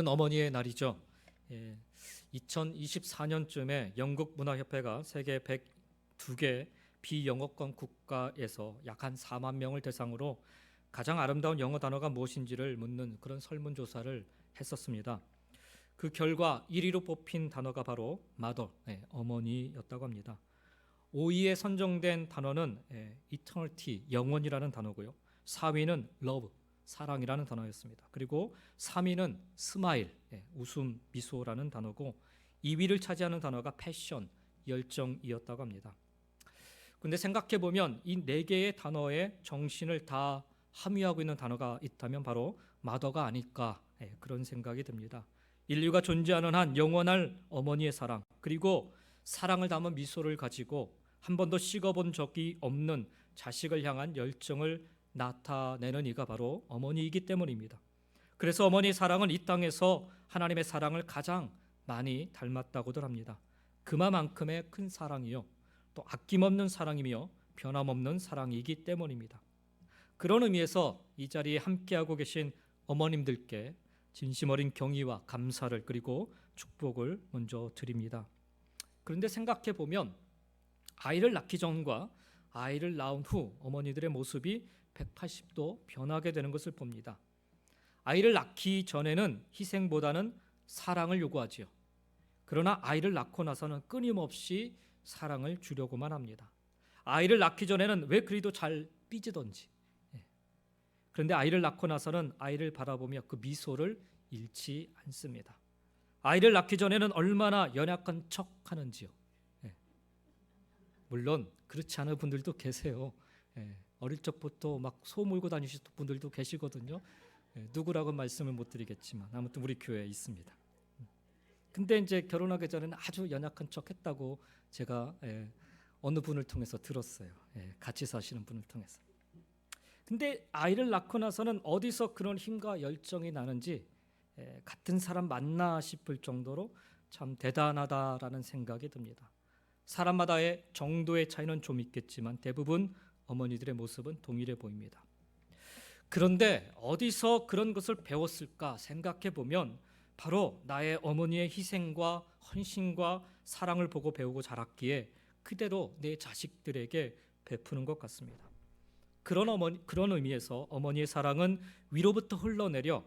어머니의 날이죠. 2024년쯤에 영국 문화협회가 세계 102개 비영어권 국가에서 약 한 4만 명을 대상으로 가장 아름다운 영어 단어가 무엇인지를 묻는 그런 설문조사를 했었습니다. 그 결과 1위로 뽑힌 단어가 바로 mother, 어머니였다고 합니다. 5위에 선정된 단어는 eternity, 영원이라는 단어고요. 4위는 love, 사랑이라는 단어였습니다. 그리고 3위는 smile, 웃음, 미소라는 단어고 2위를 차지하는 단어가 passion, 열정이었다고 합니다. 그런데 생각해보면 이 4개의 단어의 정신을 다 함유하고 있는 단어가 있다면 바로 mother가 아닐까, 그런 생각이 듭니다. 인류가 존재하는 한 영원할 어머니의 사랑, 그리고 사랑을 담은 미소를 가지고 한 번도 식어본 적이 없는 자식을 향한 열정을 나타내는 이가 바로 어머니이기 때문입니다. 그래서 어머니의 사랑은 이 땅에서 하나님의 사랑을 가장 많이 닮았다고들 합니다. 그만큼의 큰 사랑이요, 또 아낌없는 사랑이며 변함없는 사랑이기 때문입니다. 그런 의미에서 이 자리에 함께하고 계신 어머님들께 진심 어린 경의와 감사를 그리고 축복을 먼저 드립니다. 그런데 생각해 보면 아이를 낳기 전과 아이를 낳은 후 어머니들의 모습이 180도 변하게 되는 것을 봅니다. 아이를 낳기 전에는 희생보다는 사랑을 요구하지요. 그러나 아이를 낳고 나서는 끊임없이 사랑을 주려고만 합니다. 아이를 낳기 전에는 왜 그리도 잘 삐지던지, 그런데 아이를 낳고 나서는 아이를 바라보며 그 미소를 잃지 않습니다. 아이를 낳기 전에는 얼마나 연약한 척 하는지요. 물론 그렇지 않은 분들도 계세요. 어릴 적부터 막 소 몰고 다니시는 분들도 계시거든요. 누구라고 말씀을 못 드리겠지만 아무튼 우리 교회에 있습니다. 근데 이제 결혼하기 전에는 아주 연약한 척 했다고 제가 어느 분을 통해서 들었어요. 같이 사시는 분을 통해서. 근데 아이를 낳고 나서는 어디서 그런 힘과 열정이 나는지 같은 사람 맞나 싶을 정도로 참 대단하다라는 생각이 듭니다. 사람마다의 정도의 차이는 좀 있겠지만 대부분 어머니들의 모습은 동일해 보입니다. 그런데 어디서 그런 것을 배웠을까 생각해 보면 바로 나의 어머니의 희생과 헌신과 사랑을 보고 배우고 자랐기에 그대로 내 자식들에게 베푸는 것 같습니다. 그런 의미에서 어머니의 사랑은 위로부터 흘러내려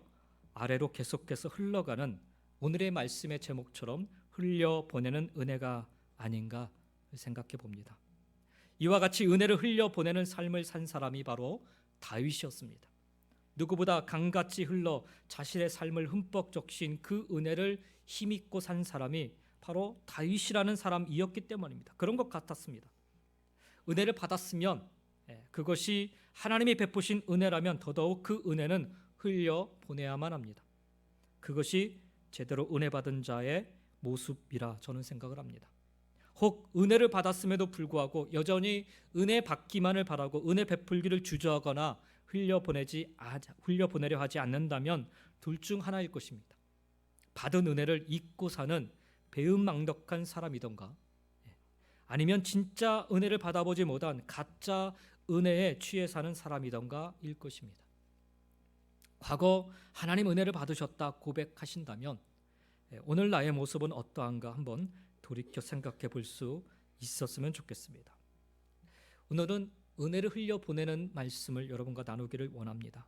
아래로 계속해서 흘러가는 오늘의 말씀의 제목처럼 흘려보내는 은혜가 아닌가 생각해 봅니다. 이와 같이 은혜를 흘려보내는 삶을 산 사람이 바로 다윗이었습니다. 누구보다 강같이 흘러 자신의 삶을 흠뻑 적신 그 은혜를 힘입고 산 사람이 바로 다윗이라는 사람이었기 때문입니다. 그런 것 같았습니다. 은혜를 받았으면 그것이 하나님이 베푸신 은혜라면 더더욱 그 은혜는 흘려보내야만 합니다. 그것이 제대로 은혜 받은 자의 모습이라 저는 생각을 합니다. 혹 은혜를 받았음에도 불구하고 여전히 은혜 받기만을 바라고 은혜 베풀기를 주저하거나 흘려보내려 하지 않는다면 둘 중 하나일 것입니다. 받은 은혜를 잊고 사는 배은망덕한 사람이던가, 아니면 진짜 은혜를 받아보지 못한 가짜 은혜에 취해 사는 사람이던가 일 것입니다. 과거 하나님 은혜를 받으셨다 고백하신다면 오늘 나의 모습은 어떠한가 한번 돌이켜 생각해 볼 수 있었으면 좋겠습니다. 오늘은 은혜를 흘려보내는 말씀을 여러분과 나누기를 원합니다.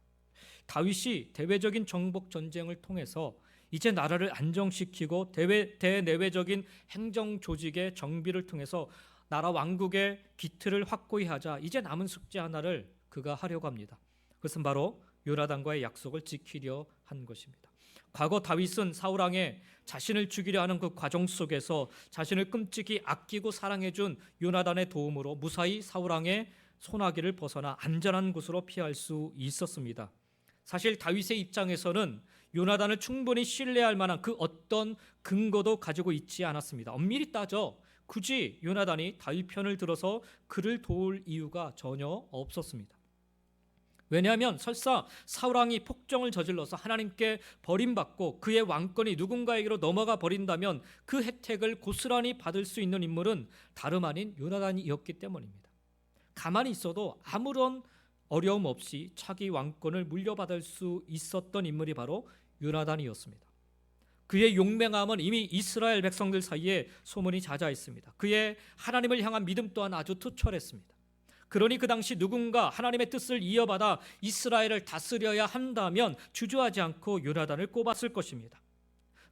다윗이 대외적인 정복 전쟁을 통해서 이제 나라를 안정시키고 대내외적인 행정 조직의 정비를 통해서 나라 왕국의 기틀을 확고히 하자 이제 남은 숙제 하나를 그가 하려고 합니다. 그것은 바로 요나단과의 약속을 지키려 한 것입니다. 과거 다윗은 사울 왕에 자신을 죽이려 하는 그 과정 속에서 자신을 끔찍이 아끼고 사랑해준 요나단의 도움으로 무사히 사울 왕의 손아귀를 벗어나 안전한 곳으로 피할 수 있었습니다. 사실 다윗의 입장에서는 요나단을 충분히 신뢰할 만한 그 어떤 근거도 가지고 있지 않았습니다. 엄밀히 따져 굳이 요나단이 다윗 편을 들어서 그를 도울 이유가 전혀 없었습니다. 왜냐하면 설사 사울 왕이 폭정을 저질러서 하나님께 버림받고 그의 왕권이 누군가에게로 넘어가 버린다면 그 혜택을 고스란히 받을 수 있는 인물은 다름 아닌 요나단이었기 때문입니다. 가만히 있어도 아무런 어려움 없이 차기 왕권을 물려받을 수 있었던 인물이 바로 요나단이었습니다. 그의 용맹함은 이미 이스라엘 백성들 사이에 소문이 자자했습니다. 그의 하나님을 향한 믿음 또한 아주 투철했습니다. 그러니 그 당시 누군가 하나님의 뜻을 이어받아 이스라엘을 다스려야 한다면 주저하지 않고 요나단을 꼽았을 것입니다.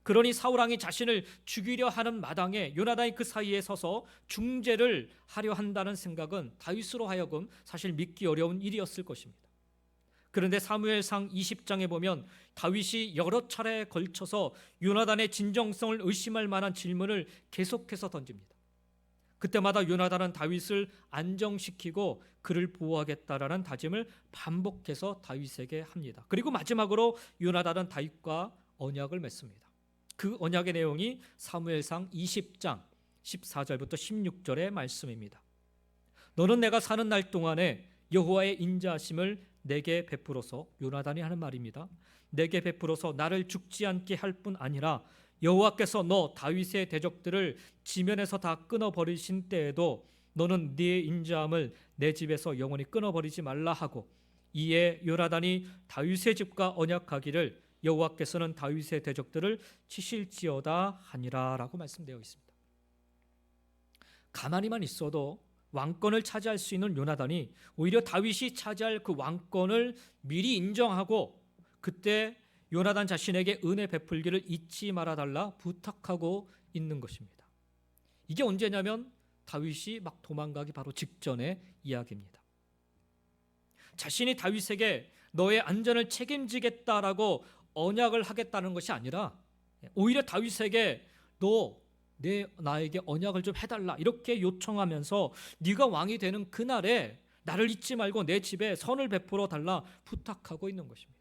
그러니 사울왕이 자신을 죽이려 하는 마당에 요나단이 그 사이에 서서 중재를 하려 한다는 생각은 다윗으로 하여금 사실 믿기 어려운 일이었을 것입니다. 그런데 사무엘상 20장에 보면 다윗이 여러 차례에 걸쳐서 요나단의 진정성을 의심할 만한 질문을 계속해서 던집니다. 그때마다 요나단은 다윗을 안정시키고 그를 보호하겠다라는 다짐을 반복해서 다윗에게 합니다. 그리고 마지막으로 요나단은 다윗과 언약을 맺습니다. 그 언약의 내용이 사무엘상 20장 14절부터 16절의 말씀입니다. 너는 내가 사는 날 동안에 여호와의 인자하심을 내게 베풀어서, 요나단이 하는 말입니다. 내게 베풀어서 나를 죽지 않게 할 뿐 아니라 여호와께서 너 다윗의 대적들을 지면에서 다 끊어버리신 때에도 너는 네 인자함을 내 집에서 영원히 끊어버리지 말라 하고, 이에 요나단이 다윗의 집과 언약하기를 여호와께서는 다윗의 대적들을 치실지어다 하니라 라고 말씀되어 있습니다. 가만히만 있어도 왕권을 차지할 수 있는 요나단이 오히려 다윗이 차지할 그 왕권을 미리 인정하고 그때 요나단 자신에게 은혜 베풀기를 잊지 말아달라 부탁하고 있는 것입니다. 이게 언제냐면 다윗이 막 도망가기 바로 직전의 이야기입니다. 자신이 다윗에게 너의 안전을 책임지겠다라고 언약을 하겠다는 것이 아니라 오히려 다윗에게 나에게 언약을 좀 해달라 이렇게 요청하면서 네가 왕이 되는 그날에 나를 잊지 말고 내 집에 선을 베풀어 달라 부탁하고 있는 것입니다.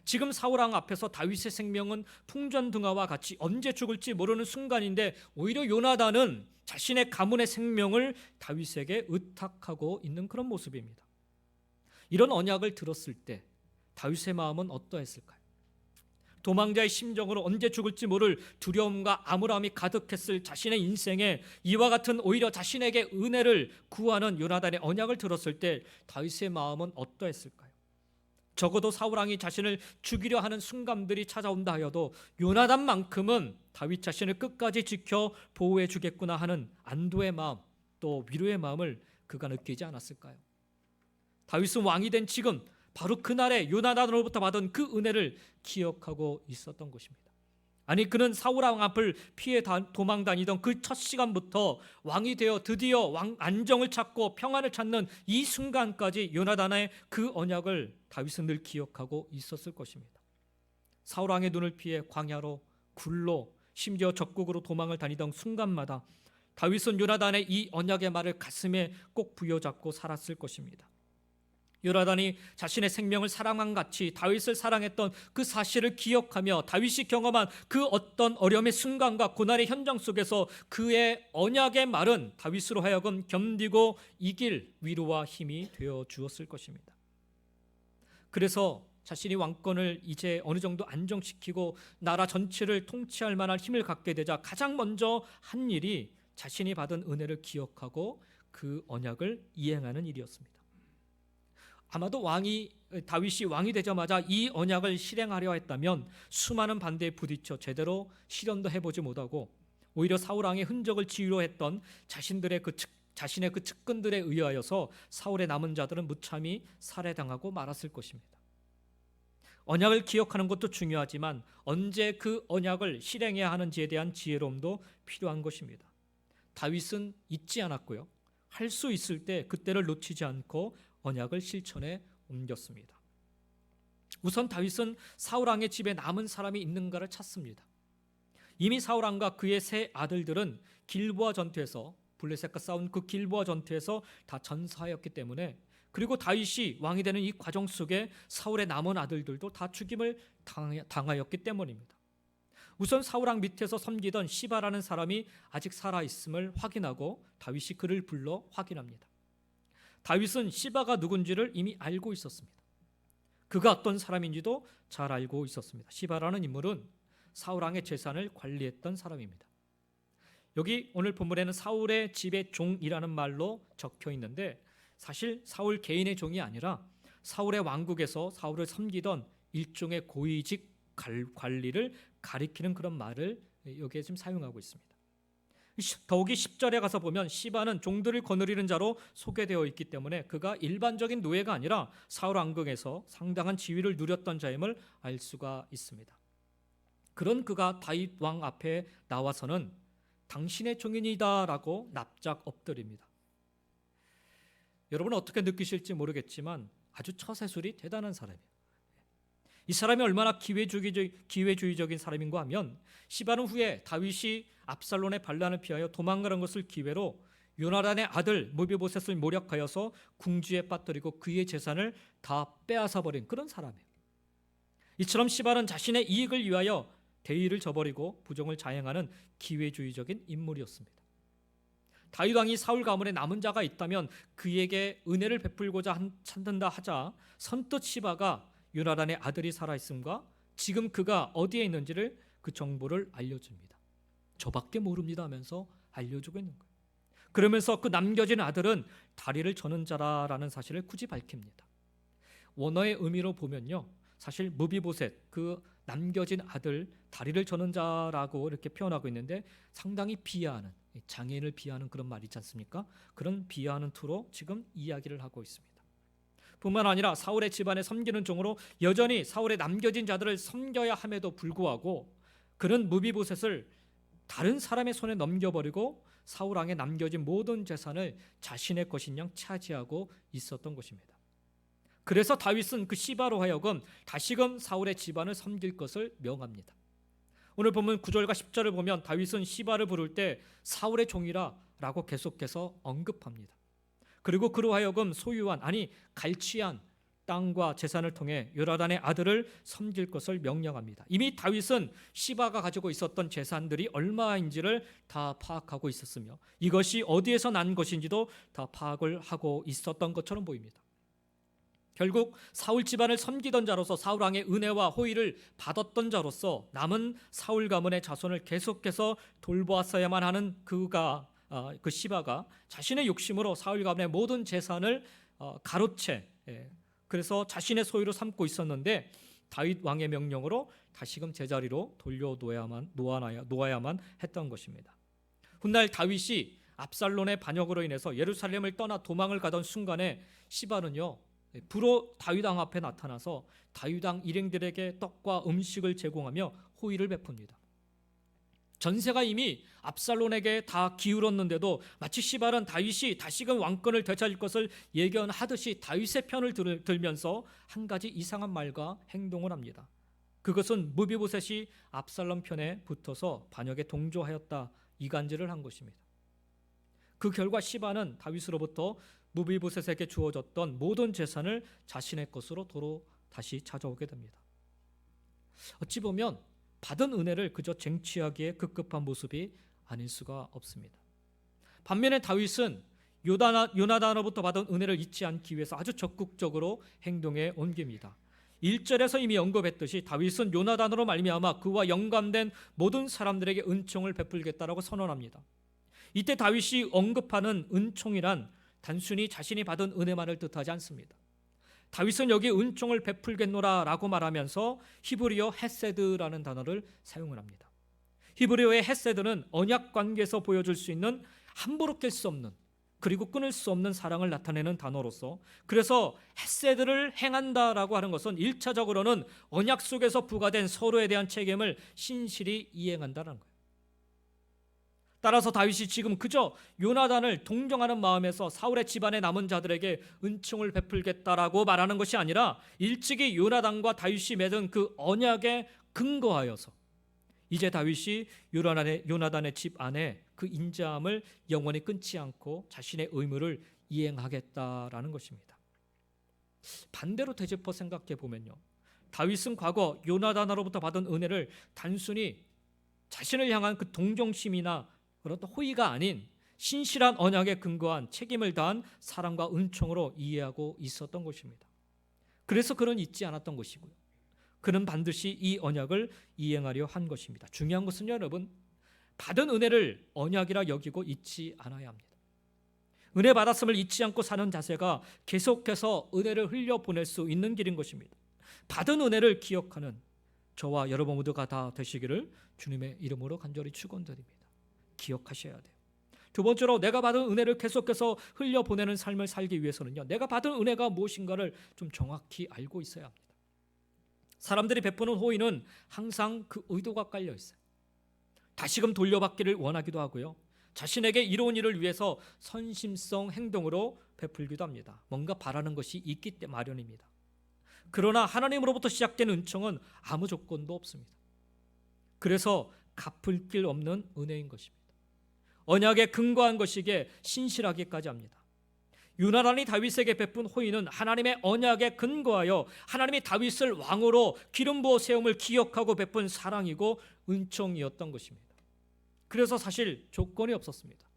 지금 사울왕 앞에서 다윗의 생명은 풍전등화와 같이 언제 죽을지 모르는 순간인데 오히려 요나단은 자신의 가문의 생명을 다윗에게 의탁하고 있는 그런 모습입니다. 이런 언약을 들었을 때 다윗의 마음은 어떠했을까요? 도망자의 심정으로 언제 죽을지 모를 두려움과 암울함이 가득했을 자신의 인생에 이와 같은 오히려 자신에게 은혜를 구하는 요나단의 언약을 들었을 때 다윗의 마음은 어떠했을까요? 적어도 사울왕이 자신을 죽이려 하는 순간들이 찾아온다 하여도 요나단만큼은 다윗 자신을 끝까지 지켜 보호해 주겠구나 하는 안도의 마음, 또 위로의 마음을 그가 느끼지 않았을까요? 다윗은 왕이 된 지금 바로 그날에 요나단으로부터 받은 그 은혜를 기억하고 있었던 것입니다. 아니, 그는 사울왕 앞을 피해 도망 다니던 그 첫 시간부터 왕이 되어 드디어 안정을 찾고 평안을 찾는 이 순간까지 요나단의 그 언약을 다윗은 늘 기억하고 있었을 것입니다. 사울왕의 눈을 피해 광야로, 굴로, 심지어 적국으로 도망을 다니던 순간마다 다윗은 요나단의 이 언약의 말을 가슴에 꼭 부여잡고 살았을 것입니다. 요나단이 자신의 생명을 사랑한 같이 다윗을 사랑했던 그 사실을 기억하며 다윗이 경험한 그 어떤 어려움의 순간과 고난의 현장 속에서 그의 언약의 말은 다윗으로 하여금 견디고 이길 위로와 힘이 되어 주었을 것입니다. 그래서 자신이 왕권을 이제 어느 정도 안정시키고 나라 전체를 통치할 만한 힘을 갖게 되자 가장 먼저 한 일이 자신이 받은 은혜를 기억하고 그 언약을 이행하는 일이었습니다. 아마도 다윗이 왕이 되자마자 이 언약을 실행하려 했다면 수많은 반대에 부딪혀 제대로 실현도 해보지 못하고 오히려 사울왕의 흔적을 지우려 했던 자신의 그 측근들에 의하여서 사울의 남은 자들은 무참히 살해당하고 말았을 것입니다. 언약을 기억하는 것도 중요하지만 언제 그 언약을 실행해야 하는지에 대한 지혜로움도 필요한 것입니다. 다윗은 잊지 않았고요. 할 수 있을 때 그때를 놓치지 않고 언약을 실천에 옮겼습니다. 우선 다윗은 사울왕의 집에 남은 사람이 있는가를 찾습니다. 이미 사울왕과 그의 세 아들들은 길보아 전투에서 블레셋과 싸운 그 길보아 전투에서 다 전사하였기 때문에, 그리고 다윗이 왕이 되는 이 과정 속에 사울의 남은 아들들도 다 죽임을 당하였기 때문입니다. 우선 사울왕 밑에서 섬기던 시바라는 사람이 아직 살아있음을 확인하고 다윗이 그를 불러 확인합니다. 다윗은 시바가 누군지를 이미 알고 있었습니다. 그가 어떤 사람인지도 잘 알고 있었습니다. 시바라는 인물은 사울왕의 재산을 관리했던 사람입니다. 여기 오늘 본문에는 사울의 집의 종이라는 말로 적혀 있는데 사실 사울 개인의 종이 아니라 사울의 왕국에서 사울을 섬기던 일종의 고위직 관리를 가리키는 그런 말을 여기에 지금 사용하고 있습니다. 더욱이 10절에 가서 보면 시바는 종들을 거느리는 자로 소개되어 있기 때문에 그가 일반적인 노예가 아니라 사울 왕궁에서 상당한 지위를 누렸던 자임을 알 수가 있습니다. 그런 그가 다윗 왕 앞에 나와서는 당신의 종인이다라고 납작 엎드립니다. 여러분 어떻게 느끼실지 모르겠지만 아주 처세술이 대단한 사람이에요. 이 사람이 얼마나 기회주의적인 사람인가 하면 시바는 후에 다윗이 압살롬의 반란을 피하여 도망가는 것을 기회로 요나단의 아들 무비보셋을 모략하여서 궁지에 빠뜨리고 그의 재산을 다 빼앗아 버린 그런 사람이에요. 이처럼 시바는 자신의 이익을 위하여 대의를 저버리고 부정을 자행하는 기회주의적인 인물이었습니다. 다윗 왕이 사울 가문에 남은 자가 있다면 그에게 은혜를 베풀고자 찾는다 하자 선뜻 시바가 요나단의 아들이 살아있음과 지금 그가 어디에 있는지를 그 정보를 알려줍니다. 저밖에 모릅니다 하면서 알려주고 있는 거예요. 그러면서 그 남겨진 아들은 다리를 저는 자라라는 사실을 굳이 밝힙니다. 원어의 의미로 보면요, 사실 무비보셋, 그 남겨진 아들, 다리를 저는 자라고 이렇게 표현하고 있는데 상당히 비하하는, 장애인을 비하하는 그런 말이 있지 않습니까? 그런 비하하는 투로 지금 이야기를 하고 있습니다. 뿐만 아니라 사울의 집안에 섬기는 종으로 여전히 사울의 남겨진 자들을 섬겨야 함에도 불구하고 그는 무비보셋을 다른 사람의 손에 넘겨버리고 사울 왕에 남겨진 모든 재산을 자신의 것인 양 차지하고 있었던 것입니다. 그래서 다윗은 그 시바로 하여금 다시금 사울의 집안을 섬길 것을 명합니다. 오늘 보면 9절과 10절을 보면 다윗은 시바를 부를 때 사울의 종이라 라고 계속해서 언급합니다. 그리고 그로 하여금 소유한, 아니 갈취한 땅과 재산을 통해 요나단의 아들을 섬길 것을 명령합니다. 이미 다윗은 시바가 가지고 있었던 재산들이 얼마인지를 다 파악하고 있었으며 이것이 어디에서 난 것인지도 다 파악을 하고 있었던 것처럼 보입니다. 결국 사울 집안을 섬기던 자로서 사울 왕의 은혜와 호의를 받았던 자로서 남은 사울 가문의 자손을 계속해서 돌보았어야만 하는 그 시바가 자신의 욕심으로 사울 가문의 모든 재산을 가로채, 그래서 자신의 소유로 삼고 있었는데 다윗 왕의 명령으로 다시금 제자리로 놓아야만 했던 것입니다. 훗날 다윗이 압살롬의 반역으로 인해서 예루살렘을 떠나 도망을 가던 순간에 시바는요, 불어 다윗 왕 앞에 나타나서 다윗 왕 일행들에게 떡과 음식을 제공하며 호의를 베풉니다. 전세가 이미 압살롬에게 다 기울었는데도 마치 시바는 다윗이 다시금 왕권을 되찾을 것을 예견하듯이 다윗의 편을 들면서 한 가지 이상한 말과 행동을 합니다. 그것은 무비보셋이 압살롬 편에 붙어서 반역에 동조하였다 이간질을 한 것입니다. 그 결과 시바는 다윗으로부터 무비보셋에게 주어졌던 모든 재산을 자신의 것으로 도로 다시 찾아오게 됩니다. 어찌 보면 받은 은혜를 그저 쟁취하기에 급급한 모습이 아닐 수가 없습니다. 반면에 다윗은 요나단으로부터 받은 은혜를 잊지 않기 위해서 아주 적극적으로 행동에 옮깁니다. 1절에서 이미 언급했듯이 다윗은 요나단으로 말미암아 그와 영감된 모든 사람들에게 은총을 베풀겠다라고 선언합니다. 이때 다윗이 언급하는 은총이란 단순히 자신이 받은 은혜만을 뜻하지 않습니다. 다윗은 여기 은총을 베풀겠노라 라고 말하면서 히브리어 헤세드라는 단어를 사용을 합니다. 히브리어의 헤세드는 언약 관계에서 보여줄 수 있는 함부로 깰 수 없는, 그리고 끊을 수 없는 사랑을 나타내는 단어로서, 그래서 헤세드를 행한다라고 하는 것은 1차적으로는 언약 속에서 부과된 서로에 대한 책임을 신실히 이행한다는 거예요. 따라서 다윗이 지금 그저 요나단을 동정하는 마음에서 사울의 집안에 남은 자들에게 은총을 베풀겠다라고 말하는 것이 아니라 일찍이 요나단과 다윗이 맺은 그 언약에 근거하여서 이제 다윗이 요나단의 집 안에 그 인자함을 영원히 끊지 않고 자신의 의무를 이행하겠다라는 것입니다. 반대로 되짚어 생각해 보면요, 다윗은 과거 요나단으로부터 받은 은혜를 단순히 자신을 향한 그 동정심이나 그런 호의가 아닌 신실한 언약에 근거한 책임을 다한 사랑과 은총으로 이해하고 있었던 것입니다. 그래서 그는 잊지 않았던 것이고요, 그는 반드시 이 언약을 이행하려 한 것입니다. 중요한 것은 여러분, 받은 은혜를 언약이라 여기고 잊지 않아야 합니다. 은혜 받았음을 잊지 않고 사는 자세가 계속해서 은혜를 흘려보낼 수 있는 길인 것입니다. 받은 은혜를 기억하는, 저와 여러분 모두가 다 되시기를 주님의 이름으로 간절히 축원드립니다. 기억하셔야 돼요. 두 번째로 내가 받은 은혜를 계속해서 흘려보내는 삶을 살기 위해서는요, 내가 받은 은혜가 무엇인가를 좀 정확히 알고 있어야 합니다. 사람들이 베푸는 호의는 항상 그 의도가 깔려 있어요. 다시금 돌려받기를 원하기도 하고요, 자신에게 이로운 일을 위해서 선심성 행동으로 베풀기도 합니다. 뭔가 바라는 것이 있기 때문에 마련입니다. 그러나 하나님으로부터 시작된 은총은 아무 조건도 없습니다. 그래서 갚을 길 없는 은혜인 것입니다. 언약에 근거한 것이기에 신실하기까지 합니다. 요나단이 다윗에게 베푼 호의는 하나님의 언약에 근거하여 하나님이 다윗을 왕으로 기름 부어 세움을 기억하고 베푼 사랑이고 은총이었던 것입니다. 그래서 사실 조건이 없었습니다.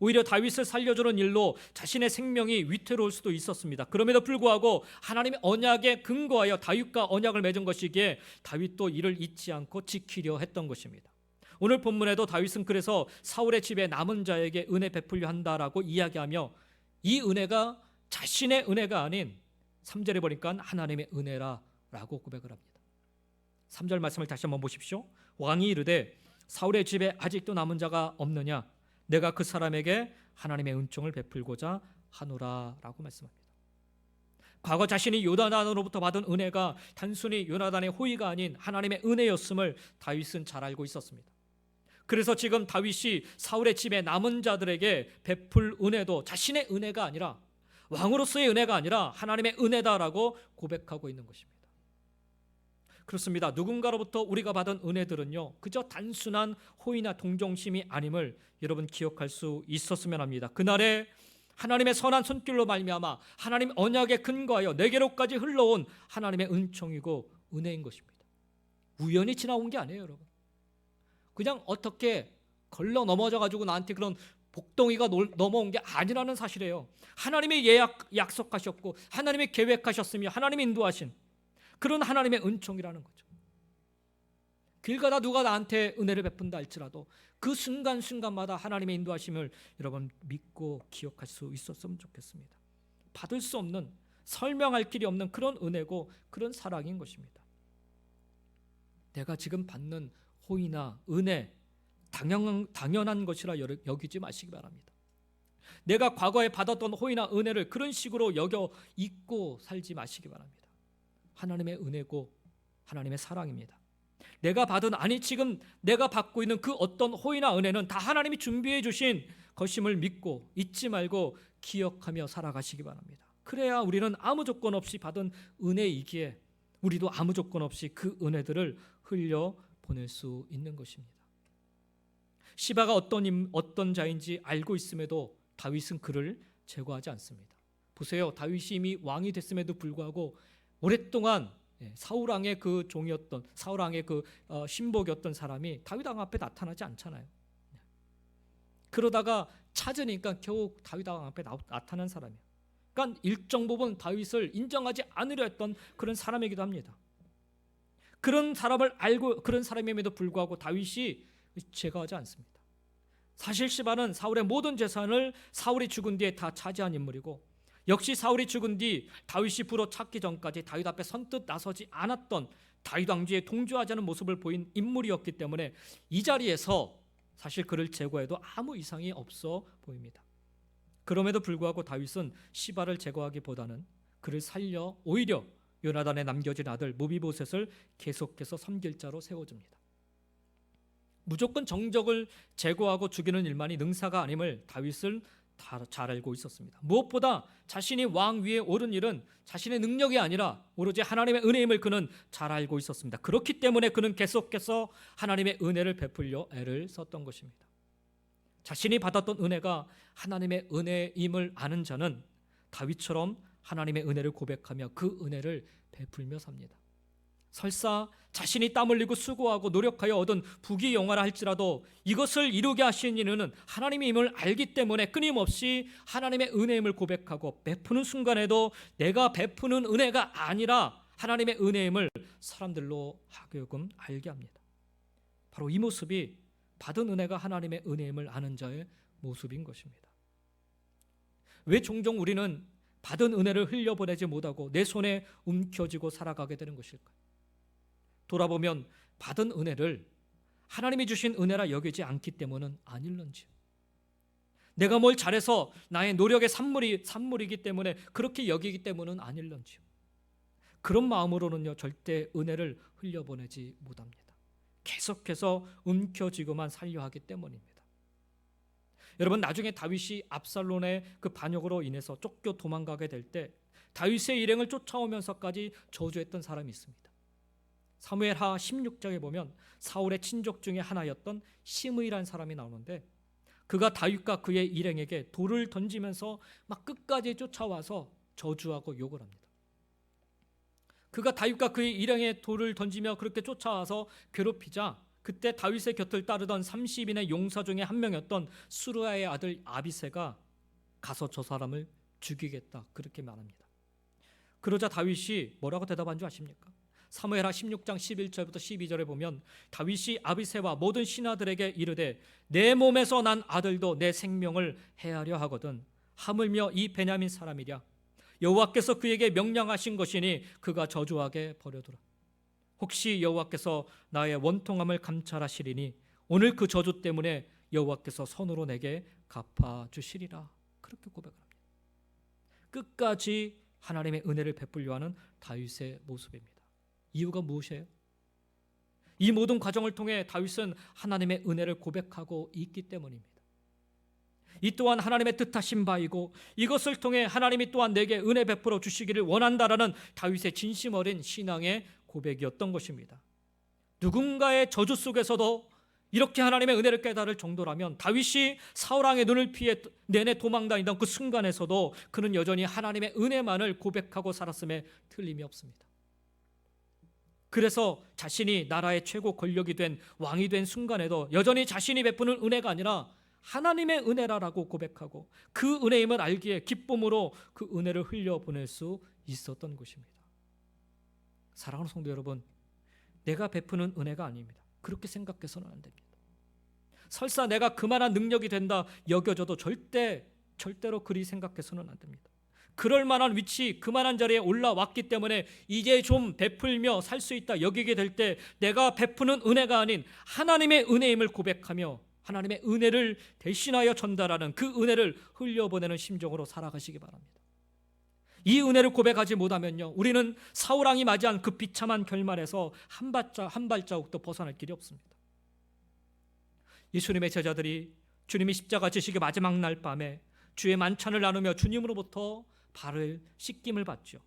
오히려 다윗을 살려주는 일로 자신의 생명이 위태로울 수도 있었습니다. 그럼에도 불구하고 하나님의 언약에 근거하여 다윗과 언약을 맺은 것이기에 다윗도 이를 잊지 않고 지키려 했던 것입니다. 오늘 본문에도 다윗은 그래서 사울의 집에 남은 자에게 은혜 베풀려 한다라고 이야기하며 이 은혜가 자신의 은혜가 아닌 3절에 보니까 하나님의 은혜라라고 고백을 합니다. 3절 말씀을 다시 한번 보십시오. 왕이 이르되 사울의 집에 아직도 남은 자가 없느냐, 내가 그 사람에게 하나님의 은총을 베풀고자 하노라라고 말씀합니다. 과거 자신이 요나단으로부터 받은 은혜가 단순히 요나단의 호의가 아닌 하나님의 은혜였음을 다윗은 잘 알고 있었습니다. 그래서 지금 다윗이 사울의 집에 남은 자들에게 베풀 은혜도 자신의 은혜가 아니라, 왕으로서의 은혜가 아니라 하나님의 은혜다라고 고백하고 있는 것입니다. 그렇습니다. 누군가로부터 우리가 받은 은혜들은요, 그저 단순한 호의나 동정심이 아님을 여러분 기억할 수 있었으면 합니다. 그날에 하나님의 선한 손길로 말미암아 하나님 언약에 근거하여 내게로까지 흘러온 하나님의 은총이고 은혜인 것입니다. 우연히 지나온 게 아니에요, 여러분. 그냥 어떻게 걸러 넘어져 가지고 나한테 그런 복덩이가 넘어온 게 아니라는 사실이에요. 하나님이 약속하셨고 하나님이 계획하셨으며 하나님이 인도하신 그런 하나님의 은총이라는 거죠. 길 가다 누가 나한테 은혜를 베푼다 할지라도 그 순간순간마다 하나님의 인도하심을 여러분 믿고 기억할 수 있었으면 좋겠습니다. 받을 수 없는, 설명할 길이 없는 그런 은혜고 그런 사랑인 것입니다. 내가 지금 받는 호의나 은혜 당연한 것이라 여기지 마시기 바랍니다. 내가 과거에 받았던 호의나 은혜를 그런 식으로 여겨 잊고 살지 마시기 바랍니다. 하나님의 은혜고 하나님의 사랑입니다. 내가 받은, 아니 지금 내가 받고 있는 그 어떤 호의나 은혜는 다 하나님이 준비해 주신 것임을 믿고 잊지 말고 기억하며 살아가시기 바랍니다. 그래야 우리는 아무 조건 없이 받은 은혜이기에 우리도 아무 조건 없이 그 은혜들을 흘려 보낼 수 있는 것입니다. 시바가 어떤 자인지 알고 있음에도 다윗은 그를 제거하지 않습니다. 보세요. 다윗이 이미 왕이 됐음에도 불구하고 오랫동안 사울 왕의 그 종이었던, 사울 왕의 그 신복이었던 사람이 다윗 왕 앞에 나타나지 않잖아요. 그러다가 찾으니까 겨우 다윗 왕 앞에 나타난 사람이에요. 그러니까 일정 부분 다윗을 인정하지 않으려 했던 그런 사람이기도 합니다. 그런 사람을 알고 그런 사람임에도 불구하고 다윗이 제거하지 않습니다. 사실 시바는 사울의 모든 재산을 사울이 죽은 뒤에 다 차지한 인물이고, 역시 사울이 죽은 뒤 다윗이 불어 찾기 전까지 다윗 앞에 선뜻 나서지 않았던 다윗 왕조에 동조하지 않은 모습을 보인 인물이었기 때문에 이 자리에서 사실 그를 제거해도 아무 이상이 없어 보입니다. 그럼에도 불구하고 다윗은 시바를 제거하기보다는 그를 살려 오히려 요나단에 남겨진 아들 무비보셋을 계속해서 섬길 자로 세워줍니다. 무조건 정적을 제거하고 죽이는 일만이 능사가 아님을 다윗은 잘 알고 있었습니다. 무엇보다 자신이 왕 위에 오른 일은 자신의 능력이 아니라 오로지 하나님의 은혜임을 그는 잘 알고 있었습니다. 그렇기 때문에 그는 계속해서 하나님의 은혜를 베풀려 애를 썼던 것입니다. 자신이 받았던 은혜가 하나님의 은혜임을 아는 자는 다윗처럼 하나님의 은혜를 고백하며 그 은혜를 베풀며 삽니다. 설사 자신이 땀 흘리고 수고하고 노력하여 얻은 부귀영화라 할지라도 이것을 이루게 하신 이는 하나님의 힘을 알기 때문에 끊임없이 하나님의 은혜임을 고백하고 베푸는 순간에도 내가 베푸는 은혜가 아니라 하나님의 은혜임을 사람들로 하여금 알게 합니다. 바로 이 모습이 받은 은혜가 하나님의 은혜임을 아는 자의 모습인 것입니다. 왜 종종 우리는 받은 은혜를 흘려보내지 못하고 내 손에 움켜쥐고 살아가게 되는 것일까요? 돌아보면 받은 은혜를 하나님이 주신 은혜라 여기지 않기 때문은 아닐런지요. 내가 뭘 잘해서 나의 노력의 산물이기 때문에 그렇게 여기기 때문은 아닐런지요. 그런 마음으로는요 절대 은혜를 흘려보내지 못합니다. 계속해서 움켜쥐고만 살려 하기 때문입니다. 여러분, 나중에 다윗이 압살롬의 그 반역으로 인해서 쫓겨 도망가게 될 때 다윗의 일행을 쫓아오면서까지 저주했던 사람이 있습니다. 사무엘하 16장에 보면 사울의 친족 중에 하나였던 시므이라는 사람이 나오는데, 그가 다윗과 그의 일행에게 돌을 던지면서 막 끝까지 쫓아와서 저주하고 욕을 합니다. 그가 다윗과 그의 일행에 돌을 던지며 그렇게 쫓아와서 괴롭히자 그때 다윗의 곁을 따르던 30인의 용사 중에 한 명이었던 수르야의 아들 아비새가 가서 저 사람을 죽이겠다 그렇게 말합니다. 그러자 다윗이 뭐라고 대답한 줄 아십니까? 사무엘하 16장 11절부터 12절에 보면 다윗이 아비새와 모든 신하들에게 이르되 내 몸에서 난 아들도 내 생명을 해하려 하거든 하물며 이 베냐민 사람이랴. 여호와께서 그에게 명령하신 것이니 그가 저주하게 버려두라. 혹시 여호와께서 나의 원통함을 감찰하시리니 오늘 그 저주 때문에 여호와께서 손으로 내게 갚아주시리라. 그렇게 고백을 합니다. 끝까지 하나님의 은혜를 베풀려 하는 다윗의 모습입니다. 이유가 무엇이에요? 이 모든 과정을 통해 다윗은 하나님의 은혜를 고백하고 있기 때문입니다. 이 또한 하나님의 뜻하신 바이고 이것을 통해 하나님이 또한 내게 은혜 베풀어 주시기를 원한다라는 다윗의 진심 어린 신앙의 고백이었던 것입니다. 누군가의 저주 속에서도 이렇게 하나님의 은혜를 깨달을 정도라면 다윗이 사울왕의 눈을 피해 내내 도망다니던 그 순간에서도 그는 여전히 하나님의 은혜만을 고백하고 살았음에 틀림이 없습니다. 그래서 자신이 나라의 최고 권력이 된 왕이 된 순간에도 여전히 자신이 베푸는 은혜가 아니라 하나님의 은혜라고 고백하고 그 은혜임을 알기에 기쁨으로 그 은혜를 흘려보낼 수 있었던 것입니다. 사랑하는 성도 여러분, 내가 베푸는 은혜가 아닙니다. 그렇게 생각해서는 안 됩니다. 설사 내가 그만한 능력이 된다 여겨져도 절대로 그리 생각해서는 안 됩니다. 그럴 만한 위치, 그만한 자리에 올라왔기 때문에 이제 좀 베풀며 살 수 있다 여기게 될 때 내가 베푸는 은혜가 아닌 하나님의 은혜임을 고백하며 하나님의 은혜를 대신하여 전달하는 그 은혜를 흘려보내는 심정으로 살아가시기 바랍니다. 이 은혜를 고백하지 못하면요, 우리는 사울왕이 맞이한 그 비참한 결말에서 한 발자국도 벗어날 길이 없습니다. 예수님의 제자들이 주님이 십자가 지시기 마지막 날 밤에 주의 만찬을 나누며 주님으로부터 발을 씻김을 받죠.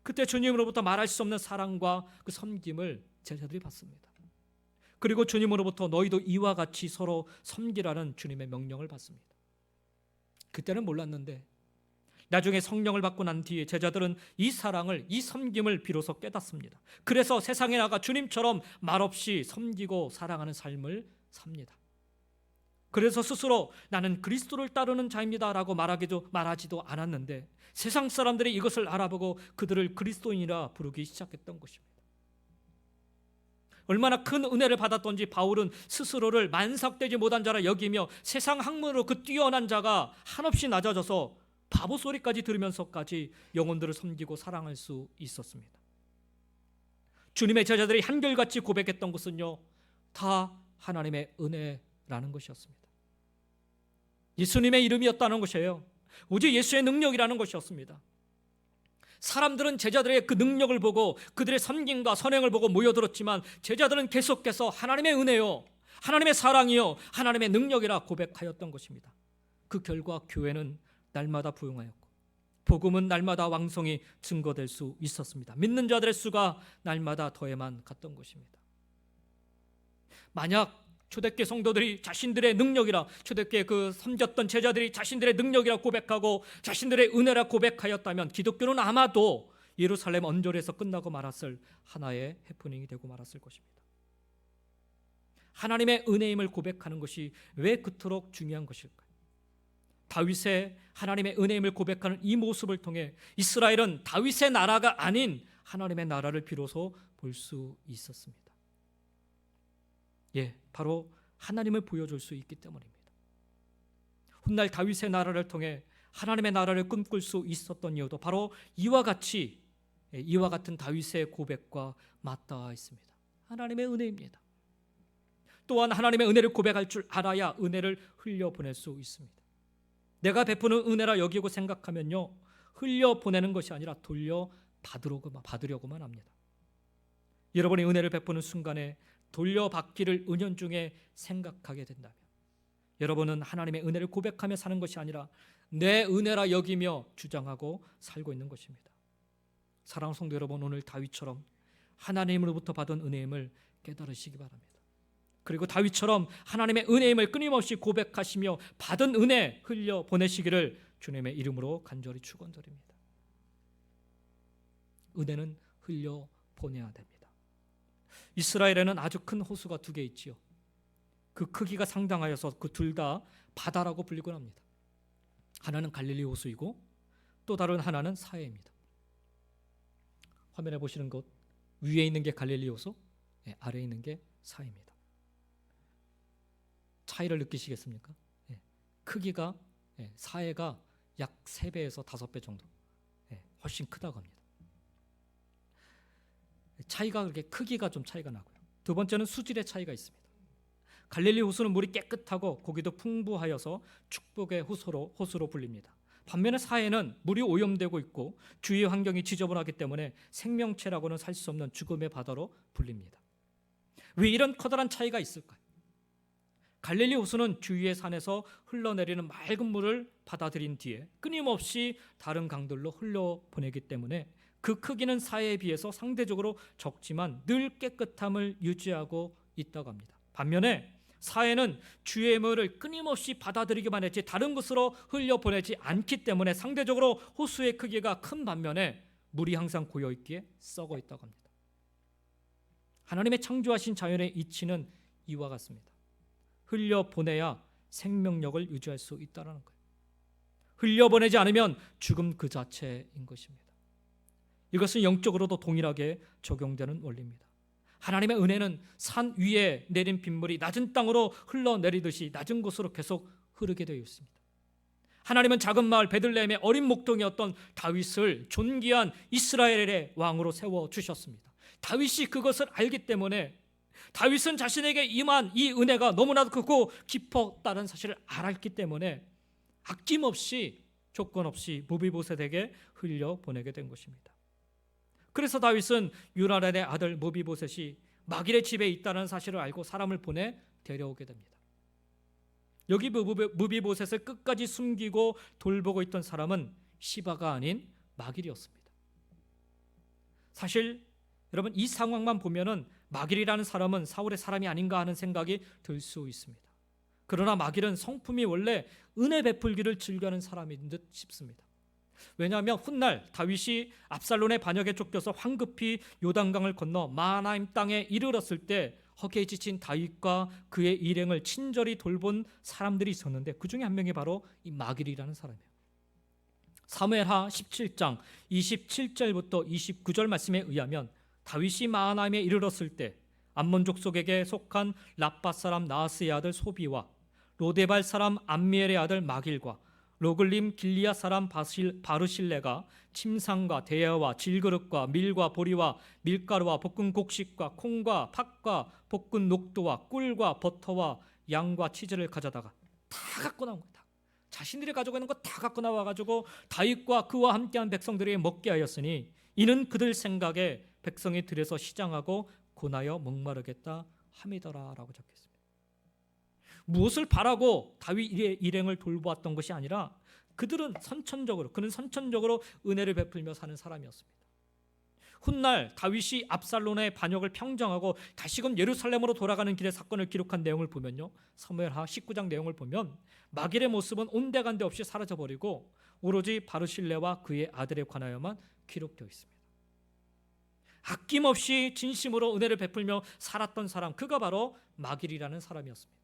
그때 주님으로부터 말할 수 없는 사랑과 그 섬김을 제자들이 받습니다. 그리고 주님으로부터 너희도 이와 같이 서로 섬기라는 주님의 명령을 받습니다. 그때는 몰랐는데 나중에 성령을 받고 난 뒤에 제자들은 이 사랑을, 이 섬김을 비로소 깨닫습니다. 그래서 세상에 나가 주님처럼 말없이 섬기고 사랑하는 삶을 삽니다. 그래서 스스로 나는 그리스도를 따르는 자입니다 라고 말하지도 않았는데 세상 사람들이 이것을 알아보고 그들을 그리스도인이라 부르기 시작했던 것입니다. 얼마나 큰 은혜를 받았던지 바울은 스스로를 만삭되지 못한 자라 여기며 세상 학문으로 그 뛰어난 자가 한없이 낮아져서 바보 소리까지 들으면서까지 영혼들을 섬기고 사랑할 수 있었습니다. 주님의 제자들이 한결같이 고백했던 것은요, 다 하나님의 은혜라는 것이었습니다. 예수님의 이름이었다는 것이에요. 오직 예수의 능력이라는 것이었습니다. 사람들은 제자들의 그 능력을 보고 그들의 섬김과 선행을 보고 모여들었지만 제자들은 계속해서 하나님의 은혜요, 하나님의 사랑이요, 하나님의 능력이라 고백하였던 것입니다. 그 결과 교회는 날마다 부흥하였고 복음은 날마다 왕성히 증거될 수 있었습니다. 믿는 자들의 수가 날마다 더해만 갔던 것입니다. 만약 초대교회 성도들이 자신들의 능력이라, 초대교회 그 섬겼던 제자들이 자신들의 능력이라 고백하고 자신들의 은혜라 고백하였다면 기독교는 아마도 예루살렘 언저리에서 끝나고 말았을 하나의 해프닝이 되고 말았을 것입니다. 하나님의 은혜임을 고백하는 것이 왜 그토록 중요한 것일까요? 다윗의 하나님의 은혜임을 고백하는 이 모습을 통해 이스라엘은 다윗의 나라가 아닌 하나님의 나라를 비로소 볼 수 있었습니다. 바로 하나님을 보여줄 수 있기 때문입니다. 훗날 다윗의 나라를 통해 하나님의 나라를 꿈꿀 수 있었던 이유도 바로 이와 같이 이와 같은 다윗의 고백과 맞닿아 있습니다. 하나님의 은혜입니다. 또한 하나님의 은혜를 고백할 줄 알아야 은혜를 흘려보낼 수 있습니다. 내가 베푸는 은혜라 여기고 생각하면요, 흘려보내는 것이 아니라 받으려고만 합니다. 여러분이 은혜를 베푸는 순간에 돌려받기를 은연중에 생각하게 된다면 여러분은 하나님의 은혜를 고백하며 사는 것이 아니라 내 은혜라 여기며 주장하고 살고 있는 것입니다. 사랑하는 성도 여러분, 오늘 다윗처럼 하나님으로부터 받은 은혜임을 깨달으시기 바랍니다. 그리고 다윗처럼 하나님의 은혜임을 끊임없이 고백하시며 받은 은혜 흘려보내시기를 주님의 이름으로 간절히 축원드립니다. 은혜는 흘려보내야 됩니다. 이스라엘에는 아주 큰 호수가 2개 있지요. 그 크기가 상당하여서 그 둘 다 바다라고 불리곤 합니다. 하나는 갈릴리 호수이고 또 다른 하나는 사해입니다. 화면에 보시는 것 위에 있는 게 갈릴리 호수, 아래에 있는 게 사해입니다. 차이를 느끼시겠습니까? 크기가 사해가 약 3배에서 5배 정도 훨씬 크다고 합니다. 차이가 그렇게 크기가 좀 차이가 나고요. 두 번째는 수질의 차이가 있습니다. 갈릴리 호수는 물이 깨끗하고 고기도 풍부하여서 축복의 호수로 불립니다. 반면에 사해는 물이 오염되고 있고 주위 환경이 지저분하기 때문에 생명체라고는 살 수 없는 죽음의 바다로 불립니다. 왜 이런 커다란 차이가 있을까요? 갈릴리 호수는 주위의 산에서 흘러내리는 맑은 물을 받아들인 뒤에 끊임없이 다른 강들로 흘려보내기 때문에 그 크기는 사해에 비해서 상대적으로 적지만 늘 깨끗함을 유지하고 있다고 합니다. 반면에 사해는 주의 물을 끊임없이 받아들이기만 했지 다른 곳으로 흘려보내지 않기 때문에 상대적으로 호수의 크기가 큰 반면에 물이 항상 고여있기에 썩어 있다고 합니다. 하나님의 창조하신 자연의 이치는 이와 같습니다. 흘려보내야 생명력을 유지할 수 있다는 거예요. 흘려보내지 않으면 죽음 그 자체인 것입니다. 이것은 영적으로도 동일하게 적용되는 원리입니다. 하나님의 은혜는 산 위에 내린 빗물이 낮은 땅으로 흘러내리듯이 낮은 곳으로 계속 흐르게 되어 있습니다. 하나님은 작은 마을 베들레헴의 어린 목동이었던 다윗을 존귀한 이스라엘의 왕으로 세워주셨습니다. 다윗이 그것을 알기 때문에 다윗은 자신에게 임한 이 은혜가 너무나도 크고 깊었다는 사실을 알았기 때문에 아낌없이 조건 없이 무비보셋에게 흘려보내게 된 것입니다. 그래서 다윗은 유나단의 아들 무비보셋이 마길의 집에 있다는 사실을 알고 사람을 보내 데려오게 됩니다. 여기 무비보셋을 끝까지 숨기고 돌보고 있던 사람은 시바가 아닌 마길이었습니다. 사실 여러분 이 상황만 보면은 마길이라는 사람은 사울의 사람이 아닌가 하는 생각이 들 수 있습니다. 그러나 마길은 성품이 원래 은혜 베풀기를 즐겨하는 사람인 듯 싶습니다. 왜냐하면 훗날 다윗이 압살론의 반역에 쫓겨서 황급히 요단강을 건너 마하나임 땅에 이르렀을 때 허기에 지친 다윗과 그의 일행을 친절히 돌본 사람들이 있었는데 그 중에 한 명이 바로 이 마길이라는 사람이에요. 사무엘하 17장 27절부터 29절 말씀에 의하면 다윗이 마하나임에 이르렀을 때 암몬 족속에게 속한 라밧 사람 나하스의 아들 소비와 로데발 사람 암미엘의 아들 마길과 로글림 길리앗 사람 바르실레가 침상과 대야와 질그릇과 밀과 보리와 밀가루와 볶은 곡식과 콩과 팥과 볶은 녹두와 꿀과 버터와 양과 치즈를 가져다가 다 갖고 나온 거다. 자신들이 가지고 있는 거 다 갖고 나와가지고 다윗과 그와 함께한 백성들에게 먹게 하였으니 이는 그들 생각에 백성이 들에서 시장하고 고나여 목마르겠다 함이더라 라고 적혀있습니다. 무엇을 바라고 다윗의 일행을 돌보았던 것이 아니라 그는 선천적으로 은혜를 베풀며 사는 사람이었습니다. 훗날 다윗이 압살론의 반역을 평정하고 다시금 예루살렘으로 돌아가는 길의 사건을 기록한 내용을 보면요, 사무엘하 19장 내용을 보면 마길의 모습은 온데간데 없이 사라져버리고 오로지 바르실레와 그의 아들에 관하여만 기록되어 있습니다. 아낌없이 진심으로 은혜를 베풀며 살았던 사람, 그가 바로 마길이라는 사람이었습니다.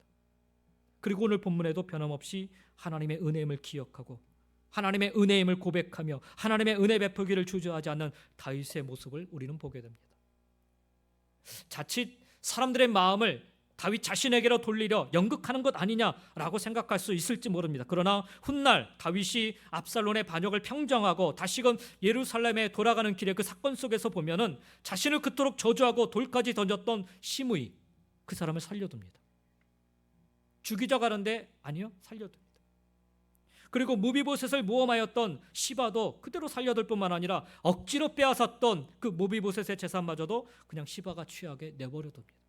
그리고 오늘 본문에도 변함없이 하나님의 은혜임을 기억하고 하나님의 은혜임을 고백하며 하나님의 은혜 베풀기를 주저하지 않는 다윗의 모습을 우리는 보게 됩니다. 자칫 사람들의 마음을 다윗 자신에게로 돌리려 연극하는 것 아니냐라고 생각할 수 있을지 모릅니다. 그러나 훗날 다윗이 압살롬의 반역을 평정하고 다시금 예루살렘에 돌아가는 길에 그 사건 속에서 보면은 자신을 그토록 저주하고 돌까지 던졌던 시므이, 그 사람을 살려둡니다. 죽이자고 하는데 아니요, 살려둡니다. 그리고 무비보셋을 모험하였던 시바도 그대로 살려둘 뿐만 아니라 억지로 빼앗았던 그 무비보셋의 재산마저도 그냥 시바가 취하게 내버려둡니다.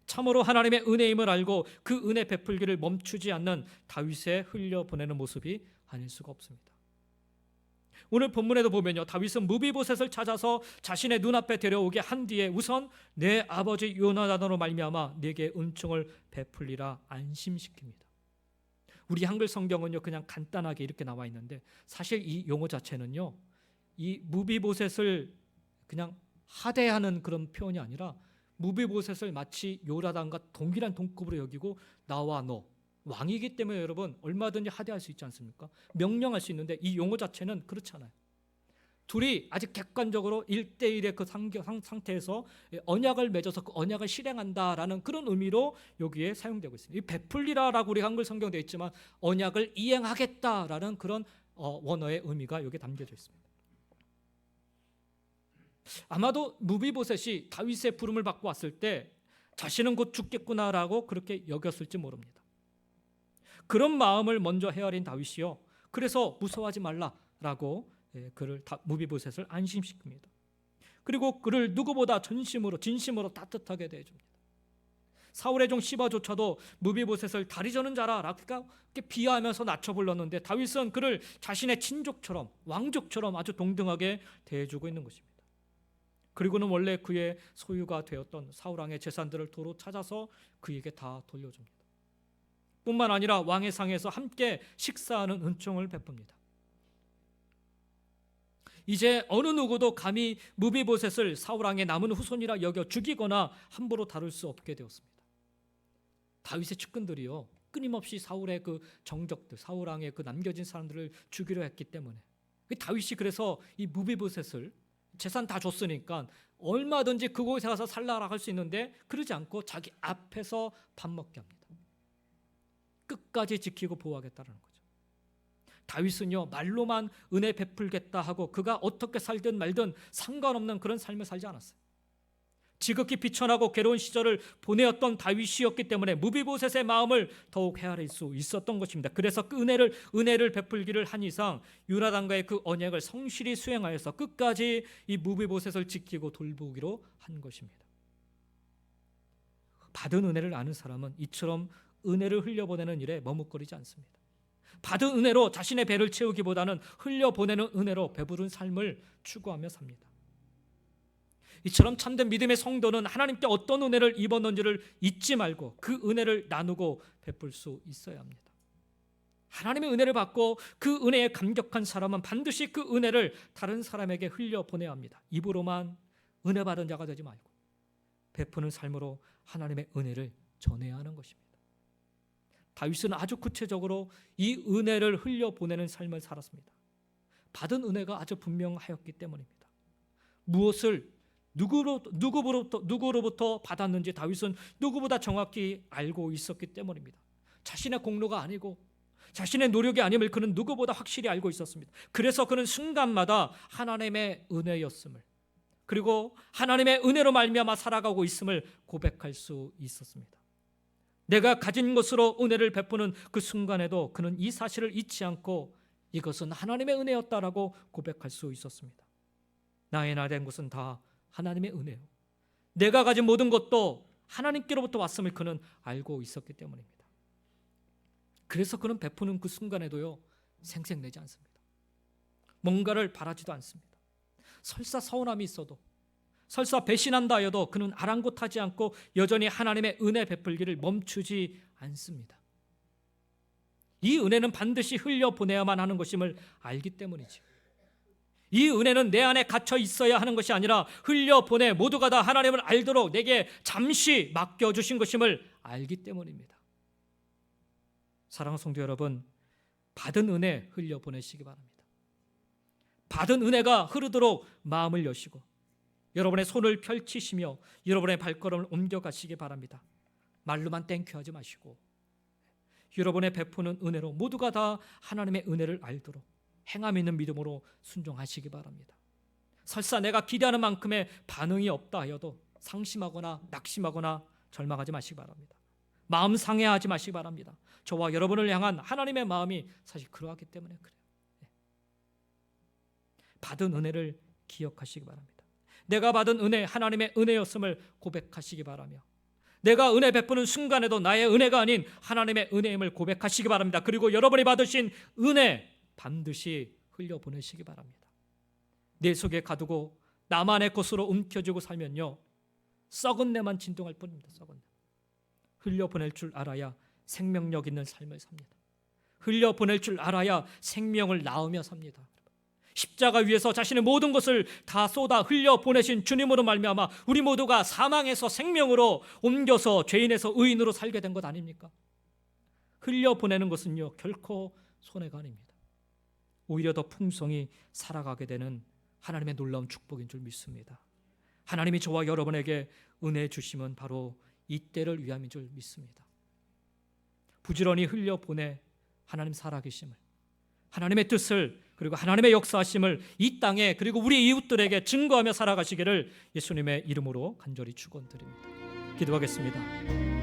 참으로 하나님의 은혜임을 알고 그 은혜 베풀기를 멈추지 않는 다윗의 흘려보내는 모습이 아닐 수가 없습니다. 오늘 본문에도 보면요, 다윗은 무비보셋을 찾아서 자신의 눈앞에 데려오게 한 뒤에 우선 내 아버지 요나단으로 말미암아 네게 은총을 베풀리라 안심시킵니다. 우리 한글 성경은요 그냥 간단하게 이렇게 나와 있는데, 사실 이 용어 자체는요 이 무비보셋을 그냥 하대하는 그런 표현이 아니라 무비보셋을 마치 요나단과 동일한 동급으로 여기고 나와 너 왕이기 때문에 여러분 얼마든지 하대할 수 있지 않습니까? 명령할 수 있는데 이 용어 자체는 그렇잖아요. 둘이 아직 객관적으로 1대1의 그 상태에서 언약을 맺어서 그 언약을 실행한다라는 그런 의미로 여기에 사용되고 있습니다. 이 베풀리라라고 우리 한글 성경 되어 있지만 언약을 이행하겠다라는 그런 원어의 의미가 여기에 담겨져 있습니다. 아마도 무비보셋이 다윗의 부름을 받고 왔을 때 자신은 곧 죽겠구나라고 그렇게 여겼을지 모릅니다. 그런 마음을 먼저 헤아린 다윗이요, 그래서 무서워하지 말라라고 그를 무비보셋을 안심시킵니다. 그리고 그를 누구보다 진심으로 따뜻하게 대해줍니다. 사울의 종 시바조차도 무비보셋을 다리 저는 자라라고 비하하면서 낮춰 불렀는데 다윗은 그를 자신의 친족처럼 왕족처럼 아주 동등하게 대해주고 있는 것입니다. 그리고는 원래 그의 소유가 되었던 사울왕의 재산들을 도로 찾아서 그에게 다 돌려줍니다. 뿐만 아니라 왕의 상에서 함께 식사하는 은총을 베풉니다. 이제 어느 누구도 감히 무비보셋을 사울왕의 남은 후손이라 여겨 죽이거나 함부로 다룰 수 없게 되었습니다. 다윗의 측근들이요 끊임없이 사울의 그 정적들, 사울왕의 그 남겨진 사람들을 죽이려 했기 때문에 다윗이 그래서 이 무비보셋을 재산 다 줬으니까 얼마든지 그곳에 가서 살라라 할 수 있는데 그러지 않고 자기 앞에서 밥 먹게 합니다. 끝까지 지키고 보호하겠다는 거죠. 다윗은요 말로만 은혜 베풀겠다 하고 그가 어떻게 살든 말든 상관없는 그런 삶을 살지 않았어요. 지극히 비천하고 괴로운 시절을 보내었던 다윗이었기 때문에 무비보셋의 마음을 더욱 헤아릴 수 있었던 것입니다. 그래서 그 은혜를 베풀기를 한 이상 요나단과의 그 언약을 성실히 수행하여서 끝까지 이 무비보셋을 지키고 돌보기로 한 것입니다. 받은 은혜를 아는 사람은 이처럼 은혜를 흘려보내는 일에 머뭇거리지 않습니다. 받은 은혜로 자신의 배를 채우기보다는 흘려보내는 은혜로 배부른 삶을 추구하며 삽니다. 이처럼 참된 믿음의 성도는 하나님께 어떤 은혜를 입었는지를 잊지 말고 그 은혜를 나누고 베풀 수 있어야 합니다. 하나님의 은혜를 받고 그 은혜에 감격한 사람은 반드시 그 은혜를 다른 사람에게 흘려보내야 합니다. 입으로만 은혜 받은 자가 되지 말고 베푸는 삶으로 하나님의 은혜를 전해야 하는 것입니다. 다윗은 아주 구체적으로 이 은혜를 흘려보내는 삶을 살았습니다. 받은 은혜가 아주 분명하였기 때문입니다. 무엇을 누구로부터 받았는지 다윗은 누구보다 정확히 알고 있었기 때문입니다. 자신의 공로가 아니고 자신의 노력이 아님을 그는 누구보다 확실히 알고 있었습니다. 그래서 그는 순간마다 하나님의 은혜였음을, 그리고 하나님의 은혜로 말미암아 살아가고 있음을 고백할 수 있었습니다. 내가 가진 것으로 은혜를 베푸는 그 순간에도 그는 이 사실을 잊지 않고 이것은 하나님의 은혜였다라고 고백할 수 있었습니다. 나의 나 된 것은 다 하나님의 은혜요, 내가 가진 모든 것도 하나님께로부터 왔음을 그는 알고 있었기 때문입니다. 그래서 그는 베푸는 그 순간에도요 생색내지 않습니다. 뭔가를 바라지도 않습니다. 설사 서운함이 있어도, 설사 배신한다 하여도 그는 아랑곳하지 않고 여전히 하나님의 은혜 베풀기를 멈추지 않습니다. 이 은혜는 반드시 흘려보내야만 하는 것임을 알기 때문이지. 이 은혜는 내 안에 갇혀 있어야 하는 것이 아니라 흘려보내 모두가 다 하나님을 알도록 내게 잠시 맡겨주신 것임을 알기 때문입니다. 사랑하는 성도 여러분, 받은 은혜 흘려보내시기 바랍니다. 받은 은혜가 흐르도록 마음을 여시고 여러분의 손을 펼치시며 여러분의 발걸음을 옮겨가시기 바랍니다. 말로만 땡큐하지 마시고 여러분의 베푸는 은혜로 모두가 다 하나님의 은혜를 알도록 행함 있는 믿음으로 순종하시기 바랍니다. 설사 내가 기대하는 만큼의 반응이 없다 하여도 상심하거나 낙심하거나 절망하지 마시기 바랍니다. 마음 상해하지 마시기 바랍니다. 저와 여러분을 향한 하나님의 마음이 사실 그러하기 때문에 그래요. 받은 은혜를 기억하시기 바랍니다. 내가 받은 은혜, 하나님의 은혜였음을 고백하시기 바라며 내가 은혜 베푸는 순간에도 나의 은혜가 아닌 하나님의 은혜임을 고백하시기 바랍니다. 그리고 여러분이 받으신 은혜 반드시 흘려보내시기 바랍니다. 내 속에 가두고 나만의 것으로 움켜쥐고 살면요, 썩은 내만 진동할 뿐입니다. 썩은 내. 흘려보낼 줄 알아야 생명력 있는 삶을 삽니다. 흘려보낼 줄 알아야 생명을 낳으며 삽니다. 십자가 위에서 자신의 모든 것을 다 쏟아 흘려보내신 주님으로 말미암아 우리 모두가 사망에서 생명으로 옮겨서 죄인에서 의인으로 살게 된 것 아닙니까? 흘려보내는 것은요 결코 손해가 아닙니다. 오히려 더 풍성히 살아가게 되는 하나님의 놀라운 축복인 줄 믿습니다. 하나님이 저와 여러분에게 은혜 주심은 바로 이때를 위함인 줄 믿습니다. 부지런히 흘려보내 하나님 살아계심을, 하나님의 뜻을, 그리고 하나님의 역사하심을 이 땅에 그리고 우리 이웃들에게 증거하며 살아가시기를 예수님의 이름으로 간절히 축원드립니다. 기도하겠습니다.